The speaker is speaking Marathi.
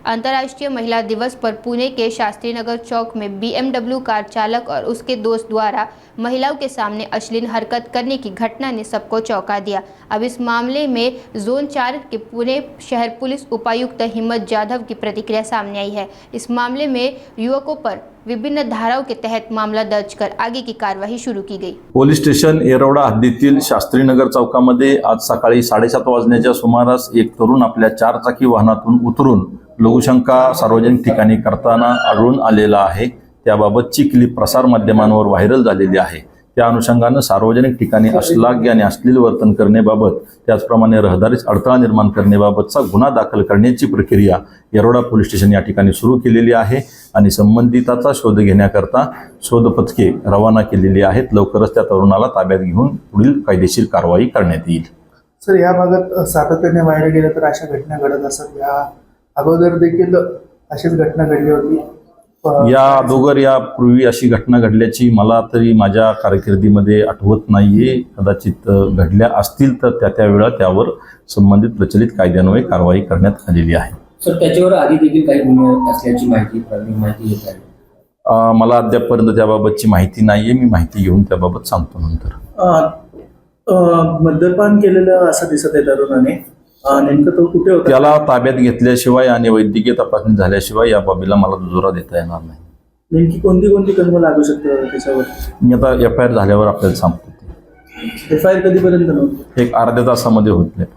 अंतर्राष्ट्रीय महिला दिवस पर पुणे के शास्त्री नगर चौक में BMW कार चालक और उसके दोस्त द्वारा महिलाओं के सामने अश्लील हरकत करने की घटना ने सबको चौंका दिया। अब इस मामले में जोन 4 के पुणे शहर पुलिस उपायुक्त हिम्मत जाधव की प्रतिक्रिया सामने आई है। इस मामले में युवकों पर विभिन्न धाराओं के तहत मामला दर्ज कर आगे की कार्यवाही शुरू की गई। पोलीस स्टेशन येरवडा हद्दीतील शास्त्रीनगर चौकामध्ये आज सकाळी 7:30 वाजण्याच्या सुमारास एक तरुण आपल्या 4 चाकी वाहनातून उतरून लघुशंका सार्वजनिक ठिकाणी करताना आढळून आलेला आहे। त्याबाबतची क्लिप प्रसार माध्यमांवर व्हायरल झालेली आहे। त्या अनुषंगाने सार्वजनिक ठिकाणी अश्लाघ्य आणि अश्लील वर्तन करण्याबाबत त्याचप्रमाणे रहदारीस अडथळा निर्माण करण्याबाबतचा गुन्हा दाखल करण्याची प्रक्रिया येरवडा पोलीस स्टेशन या ठिकाणी सुरू केलेली आहे आणि संबंधिताचा शोध घेण्याकरता शोध पथके रवाना केलेली आहेत। लवकरच त्या तरुणाला ताब्यात घेऊन पुढील कायदेशीर कारवाई करण्यात येईल। सर, या भागात सातत्याने व्हायला गेलं तर अशा घटना घडत असतात। या अगोदर देखील अशीच घटना घडली होती। या अगोदर यापूर्वी अशी घटना घडल्याची मला तरी माझ्या कारकिर्दीमध्ये आठवत नाहीये। कदाचित घडल्या असतील तर त्या वेळा त्यावर संबंधित प्रचलित कायद्यान्वये कारवाई करण्यात आलेली आहे। सर, त्याच्यावर आधी देखील काही गुन्हे असल्याची माहिती येत आहे। मला अद्यापपर्यंत त्याबाबतची माहिती नाहीये। मी माहिती घेऊन त्याबाबत सांगतो नंतर। मद्यपान केलेलं असं दिसत आहे तरुणाने। नेमकं तो कुठे होता? त्याला ताब्यात घेतल्याशिवाय आणि वैद्यकीय तपासणी झाल्याशिवाय या बाबीला मला दुजोरा देता येणार नाही। नेमकी कोणती कलम लागू शकते त्याच्यावर? मी आता FIR झाल्यावर आपल्याला सांगतो। FIR कधीपर्यंत नव्हती? एक अर्ध्या तासामध्ये होत नाही।